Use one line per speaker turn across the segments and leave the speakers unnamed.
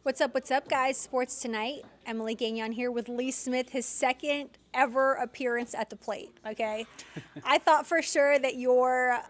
What's up, guys? Sports Tonight. Emily Gagnon here with Lee Smith, his second ever appearance at the plate, okay? I thought for sure that your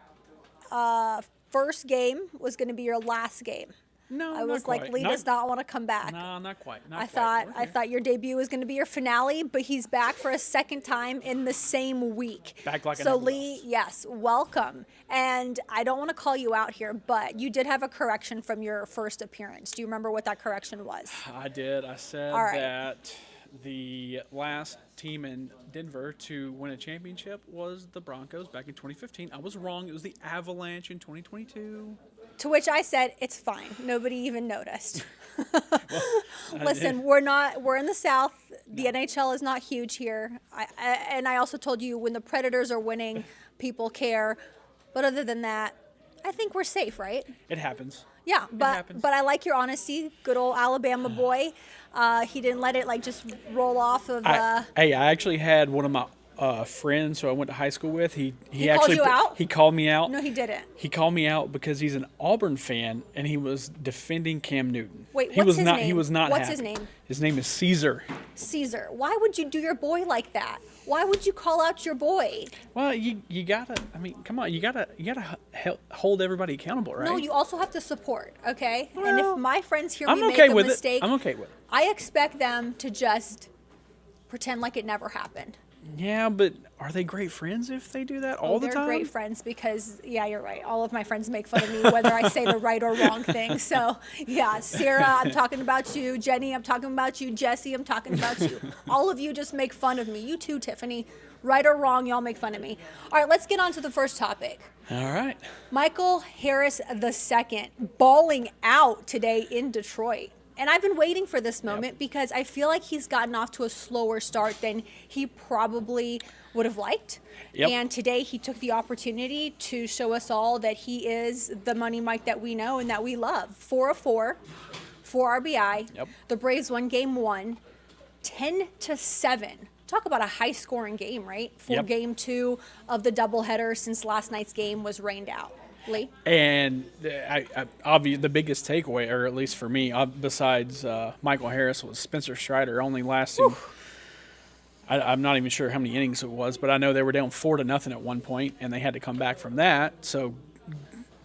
first game was going to be your last game.
No,
I was
not
like,
quite.
Lee does not want to come back.
No, not quite. Not
I
quite.
thought your debut was going to be your finale, but he's back for a second time in the same week.
Back like I
So
never
Lee,
left.
yes, welcome. And I don't want to call you out here, but you did have a correction from your first appearance. Do you remember what that correction was?
I did. I said
All right.
that the last team in Denver to win a championship was the Broncos back in 2015. I was wrong. It was the Avalanche in 2022.
To which I said, it's fine. Nobody even noticed. Listen, we're in the South. The NHL is not huge here. And I also told you when the Predators are winning, people care. But other than that, I think we're safe, right?
It happens.
Yeah,
happens.
but I like your honesty. Good old Alabama boy. He didn't let it just roll off of.
Hey, I actually had one of my friends who I went to high school with. He
called
actually
you out?
He called me out.
No, he didn't.
He called me out because he's an Auburn fan and he was defending Cam Newton.
Wait,
he
what's
was
his
not.
name?
He was not.
What's
happy.
his name?
His name is Caesar.
Caesar. Why would you do your boy like that? Why would you call out your boy?
Well, you gotta. I mean, come on. You gotta hold everybody accountable, right?
No, you also have to support, okay? And
Well,
if my friends hear
I'm
me
okay
make a
with
mistake,
it. I'm okay with it.
I expect them to just pretend like it never happened.
Yeah, but are they great friends if they do that all the
They're
time?
great friends because, yeah, you're right. All of my friends make fun of me whether I say the right or wrong thing. So, yeah, Sarah, I'm talking about you. Jenny, I'm talking about you. Jesse, I'm talking about you. All of you just make fun of me. You too, Tiffany. Right or wrong, y'all make fun of me. All right, let's get on to the first topic.
All right.
Michael Harris II balling out today in Detroit. And I've been waiting for this moment because I feel like he's gotten off to a slower start than he probably would have liked.
Yep.
And today he took the opportunity to show us all that he is the Money Mike that we know and that we love. 4 of 4, 4 RBI.
Yep.
The Braves won game 1, 10-7. Talk about a high-scoring game, right? For
Yep.
game 2 of the doubleheader since last night's game was rained out. Lee?
And the biggest takeaway, or at least for me, besides Michael Harris, was Spencer Strider only lasting. I'm not even sure how many innings it was, but I know they were down 4-0 at one point, and they had to come back from that. So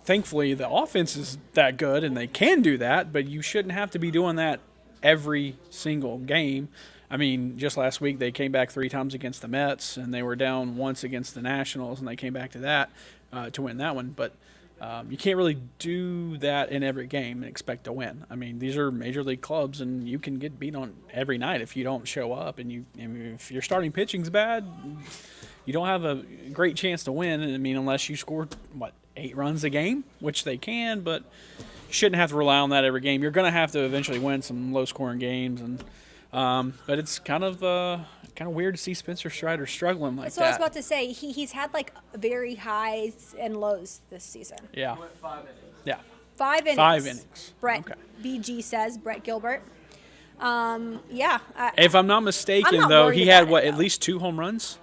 thankfully, the offense is that good, and they can do that. But you shouldn't have to be doing that every single game. I mean, just last week they came back 3 times against the Mets, and they were down once against the Nationals, and they came back to that to win that one. But you can't really do that in every game and expect to win. I mean, these are major league clubs, and you can get beat on every night if you don't show up. And if your starting pitching's bad, you don't have a great chance to win. I mean, unless you score 8 runs a game, which they can, but you shouldn't have to rely on that every game. You're going to have to eventually win some low-scoring games, and but it's kind of weird to see Spencer Strider struggling like that.
That's what I was about to say. He's had very highs and lows this season.
Yeah.
He went 5 innings.
Yeah.
5 innings.
5 innings.
Brett
Okay.
BG says, Brett Gilbert.
If I'm not mistaken,
I'm not
though,
worried
he had
about it,
at
though.
least 2 home runs.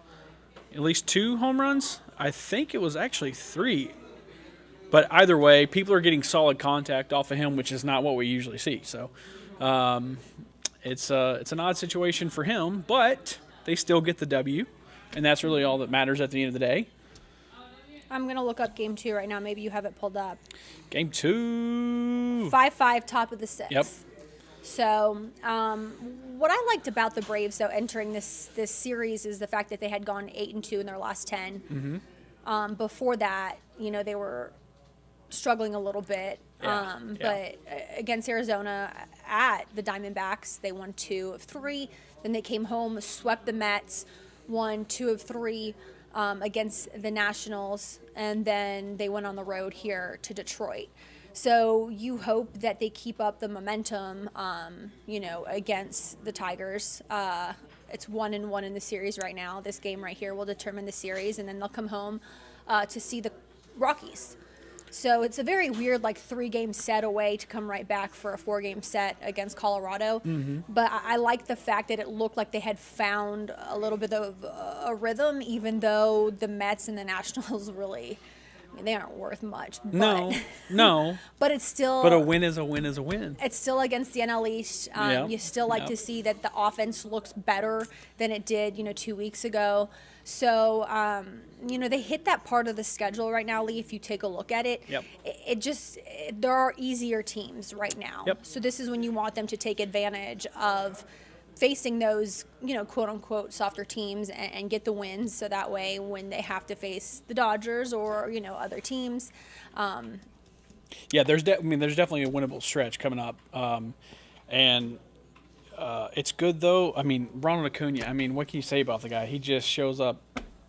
At least 2 home runs. I think it was actually 3. But either way, people are getting solid contact off of him, which is not what we usually see. So, it's an odd situation for him, but they still get the W, and that's really all that matters at the end of the day.
I'm going to look up game 2 right now. Maybe you have it pulled up.
Game 2.
5-5, top of the 6th.
Yep.
So, what I liked about the Braves, though, entering this series is the fact that they had gone 8-2 in their last 10.
Mm-hmm.
Before that, they were struggling a little bit.
Yeah.
But against Arizona at the Diamondbacks, they won 2 of 3. Then they came home, swept the Mets, won 2 of 3 against the Nationals, and then they went on the road here to Detroit. So you hope that they keep up the momentum, against the Tigers. It's 1-1 in the series right now. This game right here will determine the series, and then they'll come home to see the Rockies. So it's a very weird, 3-game set away to come right back for a 4-game set against Colorado.
Mm-hmm.
But I like the fact that it looked like they had found a little bit of a rhythm, even though the Mets and the Nationals really I mean, they aren't worth much. But,
No.
but it's still.
But a win is a win is a win.
It's still against the NL East. You still like to see that the offense looks better than it did, 2 weeks ago. So, they hit that part of the schedule right now, Lee, if you take a look at it.
Yep.
There are easier teams right now.
Yep.
So this is when you want them to take advantage of facing those, quote unquote softer teams and get the wins. So that way when they have to face the Dodgers or, other teams.
Yeah, there's definitely a winnable stretch coming up. And it's good though. I mean, Ronald Acuna, what can you say about the guy? He just shows up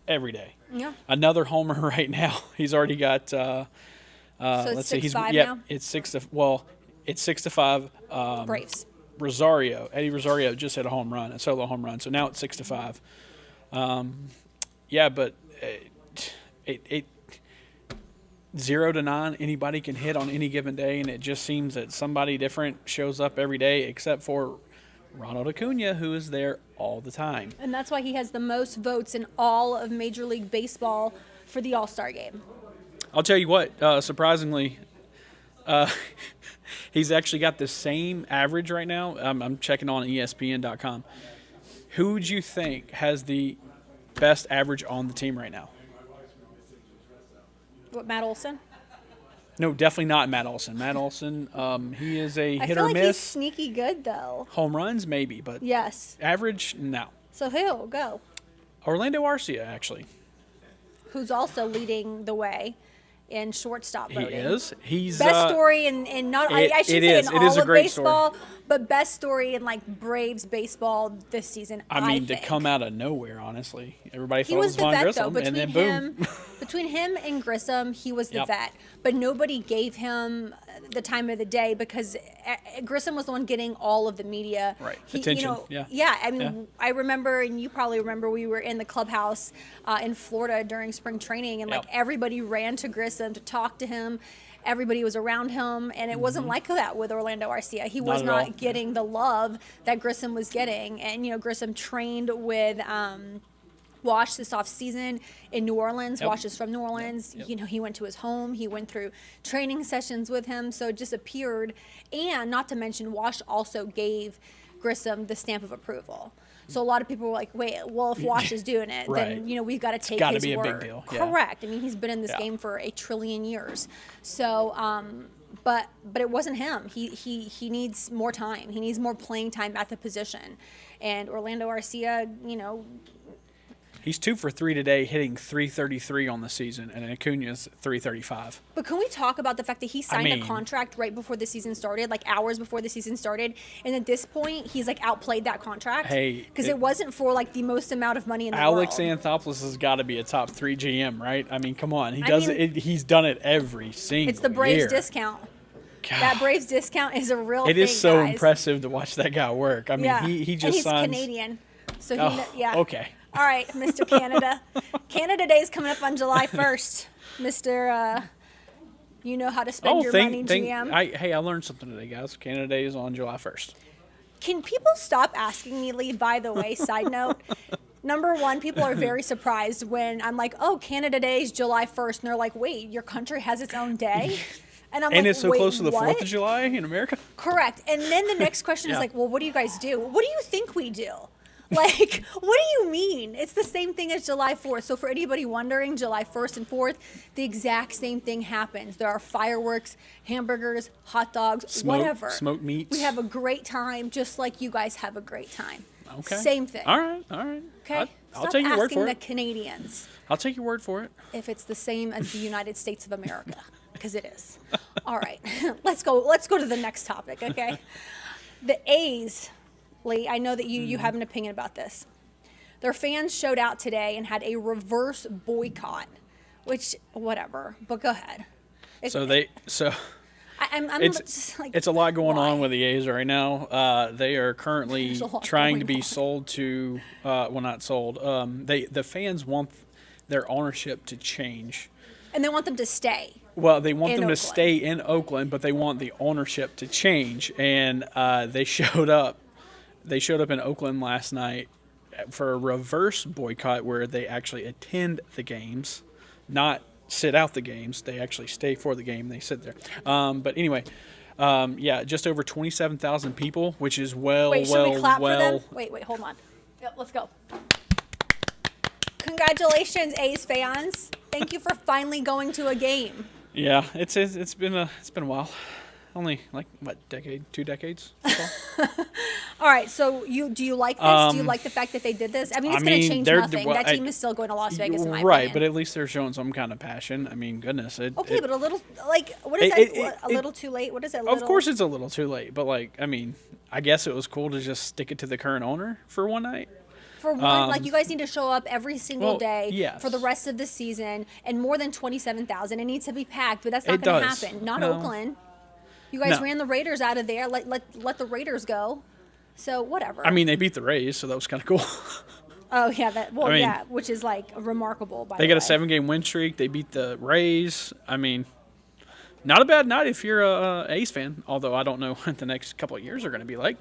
every day.
Yeah.
Another homer right now. He's already got
So
let's see, he's
6-5
yeah,
now?
it's 6-5.
Braves.
Eddie Rosario just hit a home run, a solo home run. So now it's 6-5. But it 0-9, anybody can hit on any given day, and it just seems that somebody different shows up every day, except for Ronald Acuna, who is there all the time.
And that's why he has the most votes in all of Major League Baseball for the All-Star game.
I'll tell you what, surprisingly, he's actually got the same average right now. I'm checking on ESPN.com. Who would you think has the best average on the team right now?
What, Matt Olson?
No, definitely not Matt Olson. Matt Olson, he is a hit
I feel
or
like
miss.
he's sneaky good, though.
Home runs, maybe, but
Yes.
average, no.
So who? Go.
Orlando Arcia, actually.
Who's also leading the way in shortstop voting.
He is. He's
best story in not I should say
is.
in
It
all
is a
of
great
baseball, but best story in like Braves baseball this season. I
to
think.
come out of nowhere, honestly. Everybody
He
thought it
was
was
the
Von
vet
Grissom,
though.
and then boom.
Between him and Grissom, he was the
Yep.
vet. But nobody gave him the time of the day because Grissom was the one getting all of the media.
Right. Attention. Yeah.
Yeah. I mean,
Yeah.
I remember, and you probably remember, we were in the clubhouse in Florida during spring training, and like
Yep.
everybody ran to Grissom to talk to him. Everybody was around him, and it wasn't like that with Orlando Arcia. He was
Mm-hmm. Not at all.
not getting the love that Grissom was getting. And, Grissom trained with Wash this off season in New Orleans.
Yep.
Wash is from New Orleans.
Yep.
He went to his home. He went through training sessions with him. So it just appeared. And not to mention, Wash also gave Grissom the stamp of approval. So a lot of people were like, wait, well, if Wash is doing it,
Right.
then, we've got to take
gotta
his
be a
word.
big deal. Yeah.
Correct. I mean, he's been in this
Yeah.
game for 1 trillion years. So, but it wasn't him. He needs more time. He needs more playing time at the position. And Orlando Arcia,
He's 2 for 3 today, hitting .333 on the season, and Acuna's .335.
But can we talk about the fact that he signed
mean-
a contract right before the season started, like hours before the season started, and at this point he's like outplayed that contract?
Hey,
because it wasn't for like the most amount of money in the
Alex
world.
Anthopoulos has got to be a top 3 GM, right? I mean, come on.
mean-
He's done it every single
It's the Braves
year.
discount.
God.
That Braves discount is a real
It
thing,
is so
guys.
impressive to watch that guy work. I mean,
Yeah.
he
and
just
he's
signs.
Canadian, so he
Oh,
yeah.
okay.
All right, Mr. Canada. Canada Day is coming up on July 1st, Mr. You know how to spend your money, GM.
I learned something today, guys. Canada Day is on July 1st.
Can people stop asking me, Lee, by the way, side note? Number one, people are very surprised when I'm like, oh, Canada Day is July 1st. And they're like, wait, your country has its own day? And I'm
And
like,
it's so
wait,
close to the
what?
4th of July in America.
Correct. And then the next question is
Yeah.
like, well, what do you guys do? What do you think we do? Like, what do you mean? It's the same thing as July 4th. So for anybody wondering, July 1st and 4th, the exact same thing happens. There are fireworks, hamburgers, hot dogs, whatever.
Smoked meats.
We have a great time, just like you guys have a great time.
Okay.
Same thing.
All right.
Okay?
I'll
Stop
take your word
asking
for
the
it.
Canadians
I'll take your word for it.
if it's the same as the United States of America, because it is. All right. Let's go to the next topic, okay? The A's, Lee, I know that you have an opinion about this. Their fans showed out today and had a reverse boycott, which, whatever, but go ahead. I'm just like,
It's a lot going
why?
on with the A's right now. They are currently
There's a lot
trying to
going
be
on.
sold to, well, not sold. The fans want their ownership to change.
And they want them to stay.
Well, they want
In
them to
Oakland.
stay in Oakland, but they want the ownership to change. And they showed up. They showed up in Oakland last night for a reverse boycott where they actually attend the games, not sit out the games. They actually stay for the game. They sit there. But anyway, just over 27,000 people, which is
Wait, should we clap for them? Wait, hold on. Yep, let's go. Congratulations, A's fans. Thank you for finally going to a game.
Yeah, it's been a while. Only like what, decade, 2 decades.
All right, so do you like this? Do you like the fact that they did this? I mean, it's going to change nothing. That team is still going to Las Vegas, in my opinion.
Right, but at least they're showing some kind of passion. I mean, goodness.
But a little, like, what is that? A little too late? What is it?
Of course, it's a little too late. But like, I mean, I guess it was cool to just stick it to the current owner for one night.
For one, like, you guys need to show up every single day for the rest of the season, and more than 27,000. It needs to be packed, but that's not going to happen. Not Oakland. You guys ran the Raiders out of there. Let the Raiders go. So whatever.
I mean, they beat the Rays, so that was kind of cool.
Oh yeah, which is like remarkable. By the way,
they got a 7-game win streak. They beat the Rays. I mean, not a bad night if you're a A's fan. Although I don't know what the next couple of years are going to be like.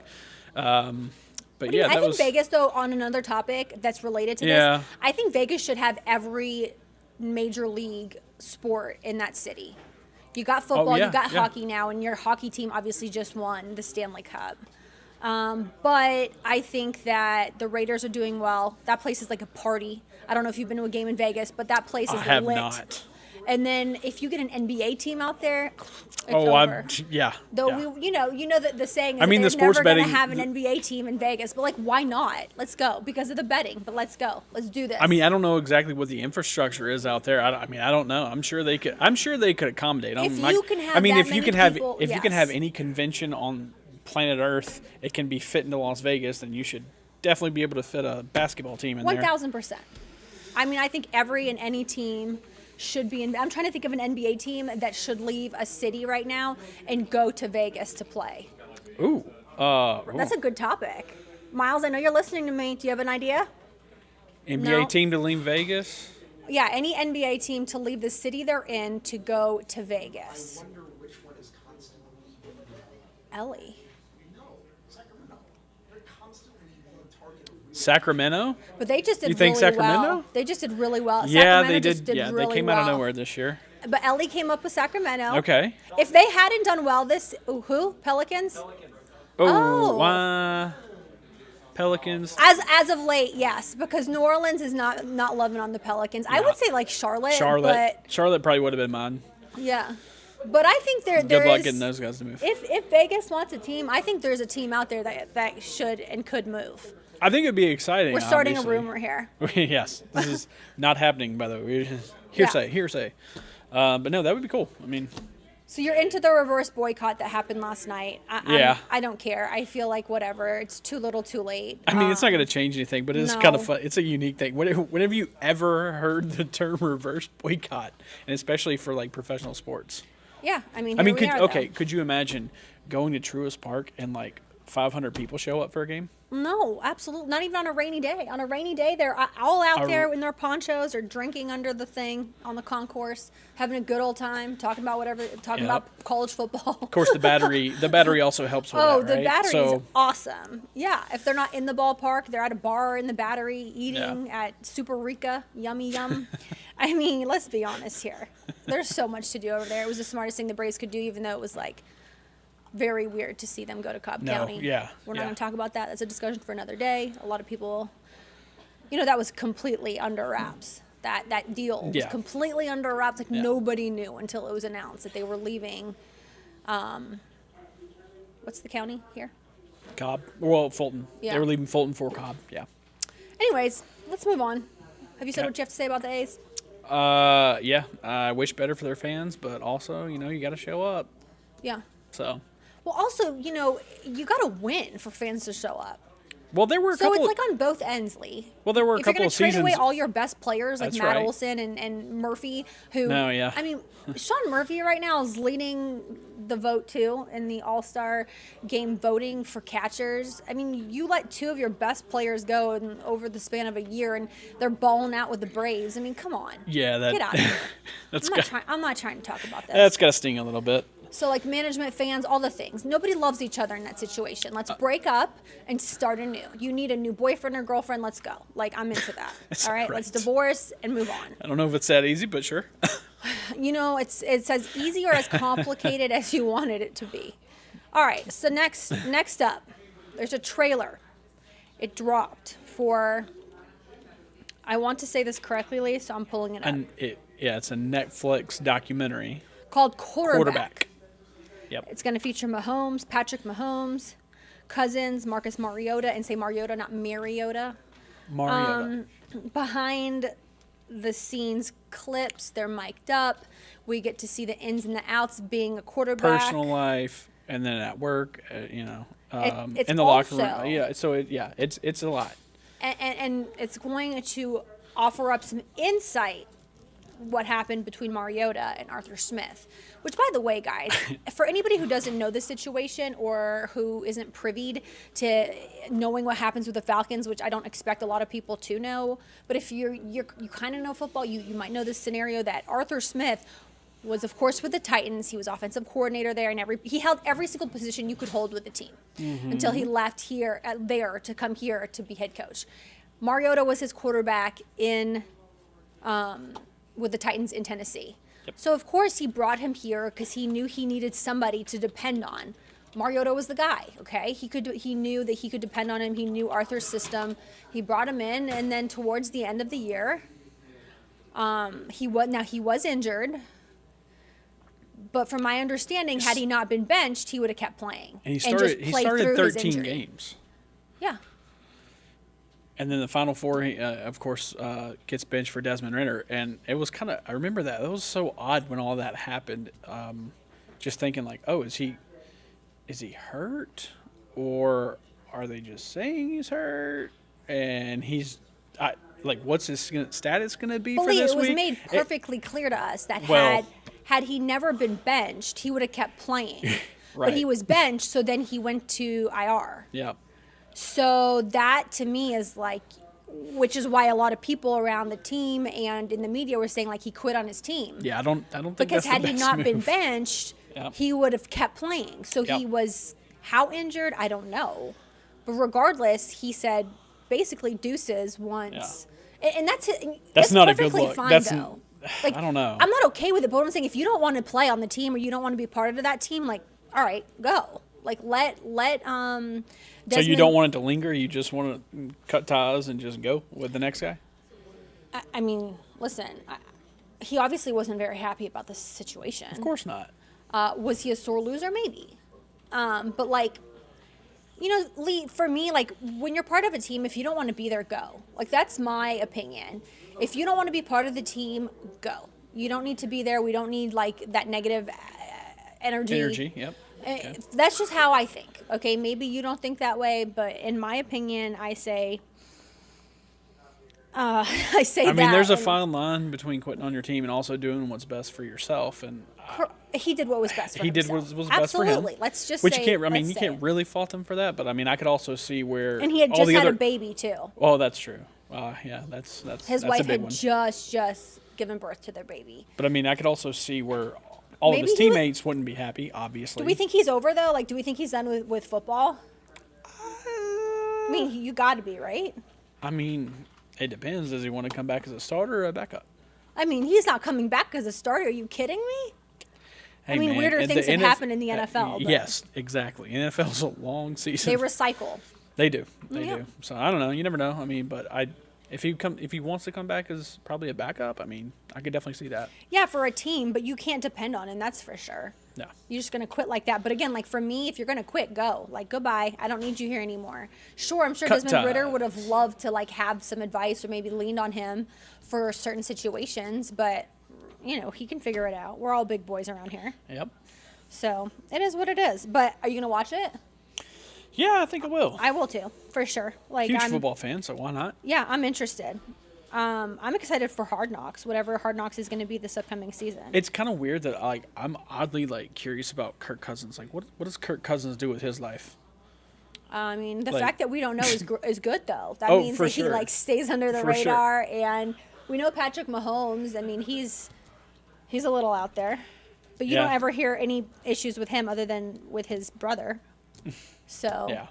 But yeah,
I think Vegas, though, on another topic that's related to this, I think Vegas should have every major league sport in that city. You got football, you got hockey now, and your hockey team obviously just won the Stanley Cup. But I think that the Raiders are doing well. That place is like a party. I don't know if you've been to a game in Vegas, but that place is lit.
I have not.
And then if you get an NBA team out there, it's over. Though you know that the saying is that they're never going to have an NBA team in Vegas, but like, why not? Let's go because of the betting. But let's go. Let's do this.
I mean, I don't know exactly what the infrastructure is out there. I don't know. I'm sure they could accommodate them.
If you can have
any convention on planet Earth, it can be fit into Las Vegas, then you should definitely be able to fit a basketball team in there.
1,000%. I mean, I think every and any team should be in. I'm trying to think of an NBA team that should leave a city right now and go to Vegas to play.
Ooh.
That's a good topic. Miles, I know you're listening to me. Do you have an idea?
NBA team to leave Vegas?
Yeah, any NBA team to leave the city they're in to go to Vegas. Ellie.
Sacramento?
But they just did
you think
really
Sacramento?
well. They just did really well.
Yeah,
Sacramento
they did.
Just did really
they came
well.
out of nowhere this year.
But Ellie came up with Sacramento.
Okay.
If they hadn't done well who? Pelicans?
Pelicans.
As of late, yes, because New Orleans is not loving on the Pelicans. I would say like Charlotte.
Charlotte probably would have been mine.
Yeah. But I think there
Good luck
is,
getting those guys to move.
If Vegas wants a team, I think there's a team out there that should and could move.
I think it'd be exciting.
We're starting a rumor here.
Yes. This is not happening, by the way. Hearsay. But no, that would be cool. I mean.
So you're into the reverse boycott that happened last night. I don't care. I feel like whatever. It's too little too late.
I mean, it's not going to change anything, but it's kind of fun. It's a unique thing. Whenever you ever heard the term reverse boycott, and especially for like professional sports?
Yeah,
could you imagine going to Truist Park and like 500 people show up for a game?
No, absolutely. Not even on a rainy day. On a rainy day, they're all out there in their ponchos or drinking under the thing on the concourse, having a good old time, talking about college football. Of
course, the battery also helps with that, right?
The battery is awesome. Yeah, if they're not in the ballpark, they're at a bar in the battery eating at Super Rica. Yummy yum. I mean, let's be honest here. There's so much to do over there. It was the smartest thing the Braves could do, even though it was like very weird to see them go to Cobb County. We're not going to talk about that. That's a discussion for another day. A lot of people, that was completely under wraps. That deal was completely under wraps. Like nobody knew until it was announced that they were leaving. What's the county here?
Cobb. Well, Fulton.
Yeah.
They were leaving Fulton for Cobb. Yeah.
Anyways, let's move on. Have you said what you have to say about the A's?
I wish better for their fans, but also, you got to show up.
Yeah.
So.
Well, also, you got to win for fans to show up.
Well, there were a couple.
So it's like on both ends, Lee.
Well, there were a couple of seasons.
If you're going to trade away all your best players like
That's
Matt
right.
Olson and Murphy, who.
No, yeah.
I mean, Sean Murphy right now is leading the vote too in the All-Star game voting for catchers. I mean, you let two of your best players go over the span of a year, and they're balling out with the Braves. I mean, come on.
Yeah,
get out of here. I'm not trying to talk about this.
That's got to sting a little bit.
So, like, management, fans, all the things. Nobody loves each other in that situation. Let's break up and start anew. You need a new boyfriend or girlfriend. Let's go. Like, I'm into that. All right? Let's divorce and move on.
I don't know if it's that easy, but sure.
It's as easy or as complicated as you wanted it to be. All right, so next up, there's a trailer. It dropped for, I want to say this correctly, Lee, so I'm pulling it up.
And it's a Netflix documentary
Called Quarterback.
Yep.
It's going to feature Mahomes, Patrick Mahomes, Cousins, Marcus Mariota, and say Mariota, not Mariota.
Mariota.
Behind the scenes clips, they're mic'd up. We get to see the ins and the outs of being a quarterback.
Personal life, and then at work,
It's
in the locker room.
also-
Yeah, so it's a lot.
And it's going to offer up some insight what happened between Mariota and Arthur Smith. Which, by the way, guys, for anybody who doesn't know the situation or who isn't privy to knowing what happens with the Falcons, which I don't expect a lot of people to know, but if you kind of know football, you might know this scenario that Arthur Smith was, of course, with the Titans. He was offensive coordinator there, and he held every single position you could hold with the team until he left there to come here to be head coach. Mariota was his quarterback with the Titans in Tennessee.
Yep.
So, of course, he brought him here because he knew he needed somebody to depend on. Mariota was the guy, okay? He knew that he could depend on him. He knew Arthur's system. He brought him in, and then towards the end of the year, he was injured. But from my understanding, had he not been benched, he would have kept playing.
And he
just played
started
through his
13
injury.
games.
Yeah.
And then the final four, he, of course, gets benched for Desmond Ritter. And it was I remember that. It was so odd when all that happened. Just thinking like, oh, is he hurt? Or are they just saying he's hurt? And what's his status going to be for this
It was
week?
made perfectly clear to us that
Well-
had he never been benched, he would have kept playing.
Right.
But he was benched, so then he went to IR.
Yeah.
So that to me is which is why a lot of people around the team and in the media were saying he quit on his team.
Yeah, I don't think
Because
that's
had
the
he
best
not
move.
been benched,
Yep.
he would have kept playing. So
Yep.
he was how injured, I don't know. But regardless, he said basically deuces once. And that's
not a good
perfectly
look.
fine
That's
though.
I don't know.
I'm not okay with it, but what I'm saying, if you don't want to play on the team or you don't want to be part of that team, all right, go. Let Desmond.
So you don't want it to linger? You just want to cut ties and just go with the next guy?
I mean, listen, he obviously wasn't very happy about this situation.
Of course not.
Was he a sore loser? Maybe. But Lee, for me, when you're part of a team, if you don't want to be there, go. That's my opinion. If you don't want to be part of the team, go. You don't need to be there. We don't need that negative energy.
Energy, yep. Okay.
That's just how I think. Okay, maybe you don't think that way, but in my opinion, I say. I mean,
there's a fine line between quitting on your team and also doing what's best for yourself. And
he did what was best for himself.
He did what was best for him.
Absolutely. Let's just
Which
say.
you can't really fault him for that. But I could also see where.
And he had just had a baby too.
Oh, that's true. Yeah, that's
his wife had just given birth to their baby.
But I could also see where all of his teammates wouldn't be happy. Obviously.
Do we think he's over though? Do we think he's done with football? You got to be, right?
It depends. Does he want to come back as a starter or a backup?
He's not coming back as a starter. Are you kidding me?
Hey,
weirder things have happened in the NFL.
Yes, exactly. NFL's a long season.
They recycle.
They do. They do. So I don't know. You never know. But if he wants to come back as probably a backup, I could definitely see that.
Yeah, for a team, but you can't depend on him. That's for sure.
No.
You're just gonna quit like that. But again, for me, if you're gonna quit, go. Goodbye. I don't need you here anymore. Sure, I'm sure Desmond Ritter would have loved to have some advice or maybe leaned on him for certain situations, but he can figure it out. We're all big boys around here.
Yep.
So it is what it is. But are you gonna watch it?
Yeah, I think I will.
I will too, for sure.
Huge football fan, so why not?
Yeah, I'm interested. I'm excited for Hard Knocks, whatever Hard Knocks is going to be this upcoming season.
It's kind of weird that I'm oddly curious about Kirk Cousins. What does Kirk Cousins do with his life?
The fact that we don't know is good though. That
Oh,
means
for
that
sure.
he stays under the
For
radar, and we know Patrick Mahomes. He's a little out there, but you don't ever hear any issues with him other than with his brother. So
Yeah.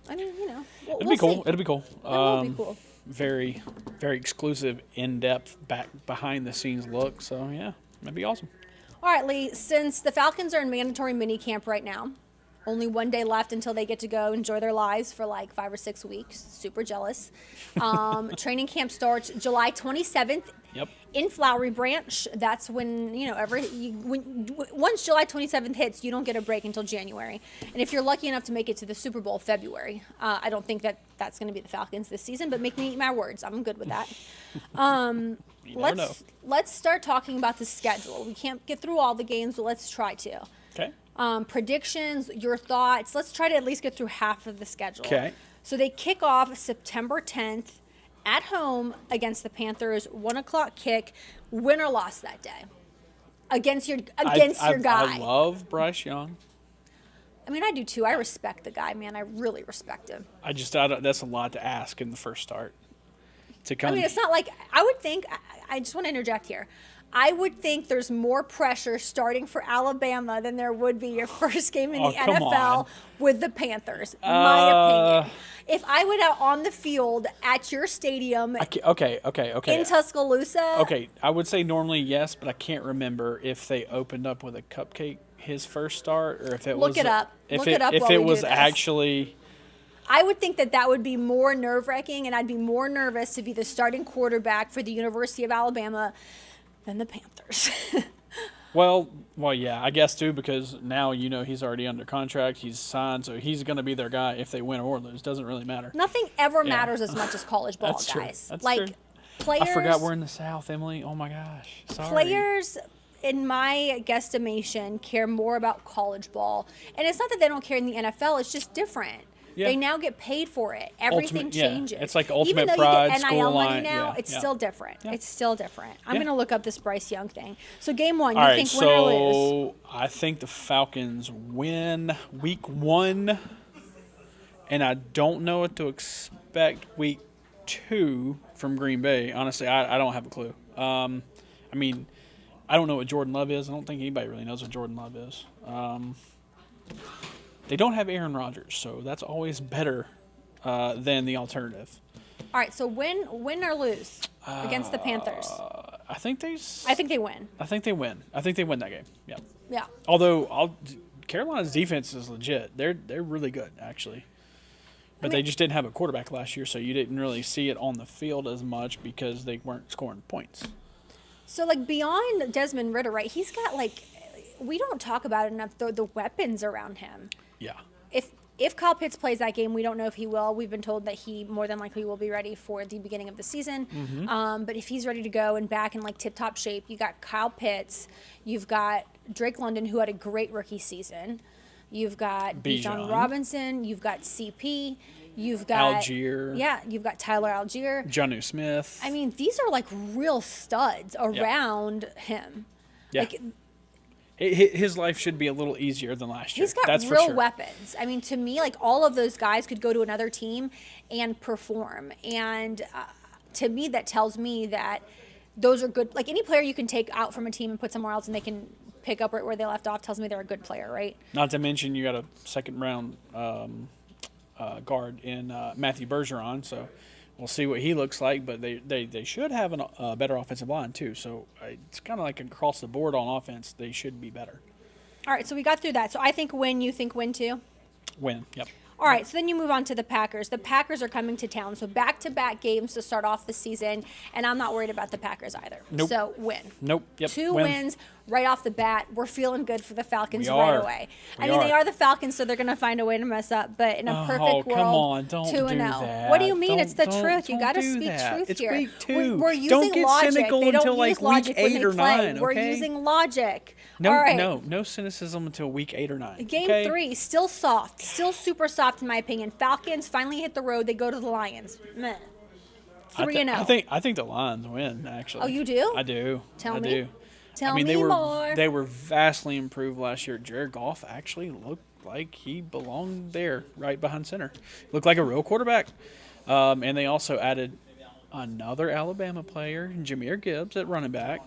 it'll
be cool. It'll be cool.
It will be cool.
Very, very exclusive, in-depth, behind-the-scenes look. So yeah. That'd be awesome.
All right, Lee, since the Falcons are in mandatory mini camp right now, only one day left until they get to go enjoy their lives for like 5 or 6 weeks. Super jealous. Training camp starts July 27th
Yep.
in Flowery Branch. That's when, once July 27th hits, you don't get a break until January. And if you're lucky enough to make it to the Super Bowl, February. I don't think that's going to be the Falcons this season, but make me eat my words. I'm good with that. Let's start talking about the schedule. We can't get through all the games, but let's try to.
Okay.
Predictions, your thoughts. Let's try to at least get through half of the schedule.
Okay.
So they kick off September 10th at home against the Panthers, 1:00 kick, win or loss that day against your guy.
I love Bryce Young.
I mean, I do too. I respect the guy, man. I really respect him.
That's a lot to ask in the first start.
I mean, it's not like I would think. I just want to interject here. I would think there's more pressure starting for Alabama than there would be your first game in the NFL with the Panthers. My opinion. If I went out on the field at your stadium in Tuscaloosa.
Okay, I would say normally yes, but I can't remember if they opened up with a cupcake his first start or if it was.
Look it up.
If it was actually.
I would think that would be more nerve-wracking, and I'd be more nervous to be the starting quarterback for the University of Alabama than the Panthers.
Well, yeah, I guess too, because now he's already under contract, he's signed, so he's going to be their guy if they win or lose. Doesn't really matter.
Nothing ever matters as much as college ball,
That's
guys.
True. That's
like
true.
Players.
I forgot we're in the South, Emily. Oh my gosh, sorry.
Players, in my guesstimation, care more about college ball, and it's not that they don't care in the NFL. It's just different. Yeah. They now get paid for it. Everything changes.
It's like ultimate
pride. Even though
pride,
you get NIL money
line,
now, it's still different.
Yeah.
It's still different. I'm going to look up this Bryce Young thing. So game one,
All
you
right,
think win or lose?
I think the Falcons win week 1, and I don't know what to expect week 2 from Green Bay. Honestly, I don't have a clue. I mean, I don't know what Jordan Love is. I don't think anybody really knows what Jordan Love is. They don't have Aaron Rodgers, so that's always better than the alternative.
All right, so win or lose against the Panthers?
I think they
win.
I think they win. I think they win that game. Yeah.
Yeah.
Although Carolina's defense is legit. They're really good actually. But they just didn't have a quarterback last year, so you didn't really see it on the field as much because they weren't scoring points.
So like beyond Desmond Ridder, right? He's got we don't talk about it enough the weapons around him.
Yeah.
If Kyle Pitts plays that game, we don't know if he will. We've been told that he more than likely will be ready for the beginning of the season. Mm-hmm. But if he's ready to go and back in tip-top shape, you got Kyle Pitts, you've got Drake London, who had a great rookie season. You've got Bijan Robinson, you've got CP, you've got
Algier.
Yeah, you've got Tyler Algier.
Jonnu Smith.
I mean, these are real studs around him.
Yeah. His life should be a little easier than last year.
He's got
That's
real
for sure.
weapons. I mean, to me, all of those guys could go to another team and perform. And to me, that tells me that those are good. Any player you can take out from a team and put somewhere else and they can pick up right where they left off tells me they're a good player, right?
Not to mention you got a second-round guard in Matthew Bergeron, so we'll see what he looks like. But they should have a better offensive line too. So it's kind of across the board on offense, they should be better.
All right, so we got through that. So I think win. You think win too?
Win. Yep.
All right, so then you move on to the Packers. The Packers are coming to town, so back-to-back games to start off the season, and I'm not worried about the Packers either.
Nope.
So win.
Nope. Yep.
2 wins right off the bat. We're feeling good for the Falcons
We
right
are.
away.
We
I mean,
are.
they are the Falcons, so they're going to find a way to mess up. But in a perfect world,
come on, don't
2-0.
do that.
What do you mean?
Don't-
It's the
don't-
truth. You
don't
got to
do
speak
that.
truth
It's
here.
week 2.
We're using
Don't get
logic.
cynical
They don't
until
use
week
logic when
8
they
or
play.
9.
We're
Okay?
using logic.
No,
All right.
no cynicism until week 8 or 9.
Game
okay?
3, still soft, still super soft in my opinion. Falcons finally hit the road. They go to the Lions. Meh. 3-0.
I think the Lions win, actually.
Oh, you do?
I do.
Tell
I
me.
do.
Tell
I mean,
me more.
They were vastly improved last year. Jared Goff actually looked like he belonged there, right behind center. Looked like a real quarterback. And they also added another Alabama player, Jahmyr Gibbs, at running back.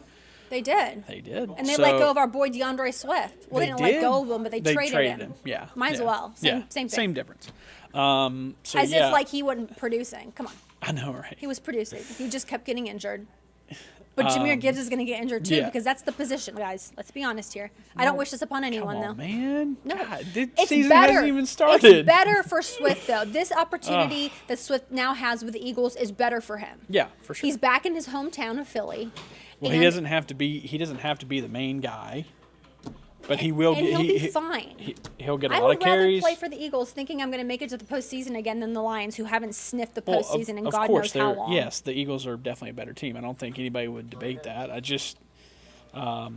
They did.
They did.
And they let go of our boy DeAndre Swift. Well, they didn't let go of him, but they traded him.
Yeah.
Might as well. Same thing.
Same difference.
As if he wasn't producing. Come on.
I know, right?
He was producing. He just kept getting injured. But Jahmyr Gibbs is going to get injured too
yeah.
because that's the position, guys. Let's be honest here. I don't wish this upon anyone,
Come on,
though.
man.
No,
God, the
it's
season
better.
hasn't even started.
It's better for Swift though. This opportunity that Swift now has with the Eagles is better for him.
Yeah, for sure.
He's back in his hometown of Philly.
Well, he doesn't have to be. He doesn't have to be the main guy, but he will.
And he'll be fine.
He'll get a
I
lot
would
of carries.
rather play for the Eagles thinking I'm going to make it to the postseason again than the Lions, who haven't sniffed the postseason in God knows how long.
Yes, the Eagles are definitely a better team. I don't think anybody would debate that. I just, I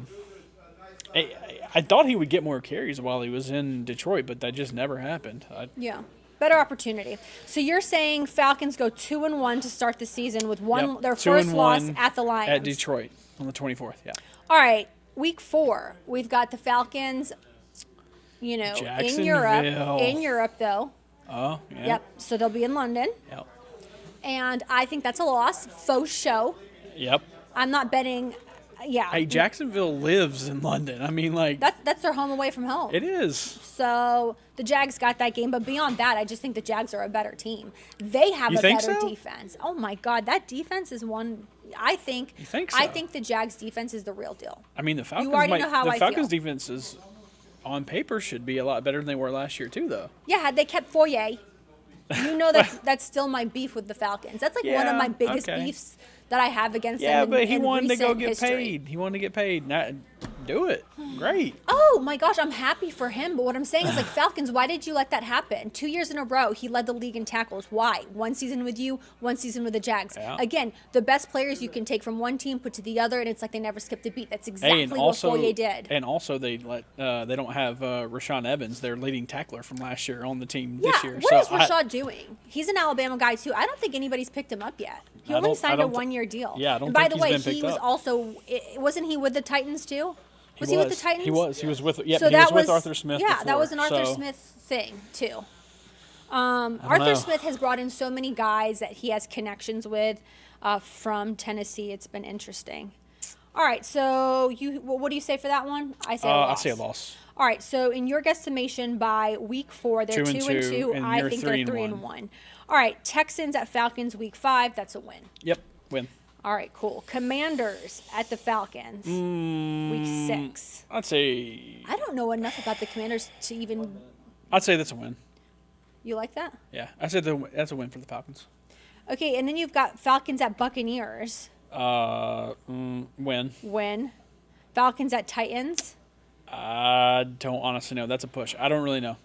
thought he would get more carries while he was in Detroit, but that just never happened.
Yeah. Better opportunity. So you're saying Falcons go 2-1 to start the season with their first loss at the Lions.
At Detroit on the 24th, yeah.
All right. Week 4, we've got the Falcons, in Europe. In Europe, though.
Oh, yeah.
Yep. So they'll be in London.
Yep.
And I think that's a loss. Faux show.
Yep.
I'm not betting. Yeah.
Hey, Jacksonville lives in London. I mean, like.
That's their home away from home.
It is.
So the Jags got that game. But beyond that, I just think the Jags are a better team. They have a better defense. Oh, my God. That defense is one. I think.
You think so?
I think the Jags defense is the real deal.
I mean, the Falcons.
You already know how I
Falcons
feel.
defense is, on paper, should be a lot better than they were last year too, though.
Yeah, had they kept Foyer, that's still my beef with the Falcons. That's like one of my biggest beefs that I have against them.
Yeah, but he wanted to go
recent
get
history.
paid. He wanted to get paid. Now, do it. Great.
Oh my gosh, I'm happy for him. But what I'm saying is, like, Falcons, why did you let that happen? 2 years in a row, he led the league in tackles. Why? One season with you, one season with the Jags.
Yeah.
Again, the best players you can take from one team, put to the other, and it's like they never skipped a beat. That's exactly what Foyer did.
And also, they don't have Rashaan Evans, their leading tackler from last year, on the team this year.
What is Rashad doing? He's an Alabama guy too. I don't think anybody's picked him up yet. He only signed a 1 year deal.
Yeah, I don't
and by
think
the way,
he's been
he
picked
was
up.
also wasn't he with the Titans too? Was he with the Titans?
He was. He was with. Yeah,
So
he was with Arthur Smith.
Yeah,
before,
that was an Arthur
so.
Smith thing too.
know.
Arthur Smith has brought in so many guys that he has connections with from Tennessee. It's been interesting. All right, so what do you say for that one? I say a loss.
I say a loss.
All right, so in your guesstimation, by week 4, they're 2-2.
and
I
you're
think they're 3-1. All right, Texans at Falcons week 5. That's a win.
Yep, win.
All right, cool. Commanders at the Falcons week 6.
I'd say.
I don't know enough about the Commanders to even.
I'd say that's a win.
You like that?
Yeah, I said that's a win for the Falcons.
Okay, and then you've got Falcons at Buccaneers.
Win.
Win. Falcons at Titans.
I don't honestly know. That's a push. I don't really know.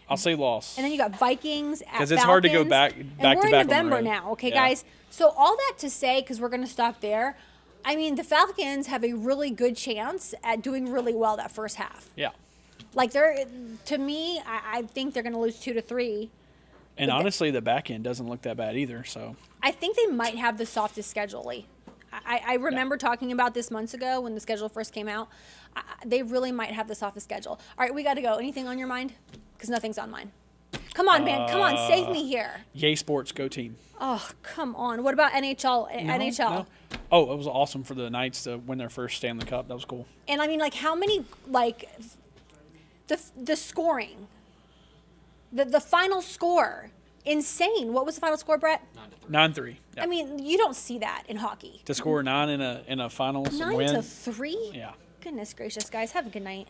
I'll say loss.
And then you got Vikings at Falcons.
Because it's hard to go back
and
to back
we're
on
in
the
November
road.
now, okay,
Yeah.
guys? So all that to say, because we're going to stop there, I mean, the Falcons have a really good chance at doing really well that first half.
Yeah.
Like, to me, I think they're going to lose 2-3.
And honestly, the back end doesn't look that bad either. So
I think they might have the softest schedule, Lee. I remember talking about this months ago when the schedule first came out. They really might have the softest schedule. All right, we got to go. Anything on your mind? Because nothing's on mine. Come on, man. Come on. Save me here.
Yay Sports, go team.
Oh, come on. What about NHL?
No. Oh, it was awesome for the Knights to win their first Stanley Cup. That was cool.
And I mean, like, how many, like, the scoring, the final score, insane. What was the final score, Brett?
9-3. Yeah.
I mean, you don't see that in hockey.
To score 9 in a finals
9
win.
to 3?
Yeah.
Goodness gracious, guys. Have a good night.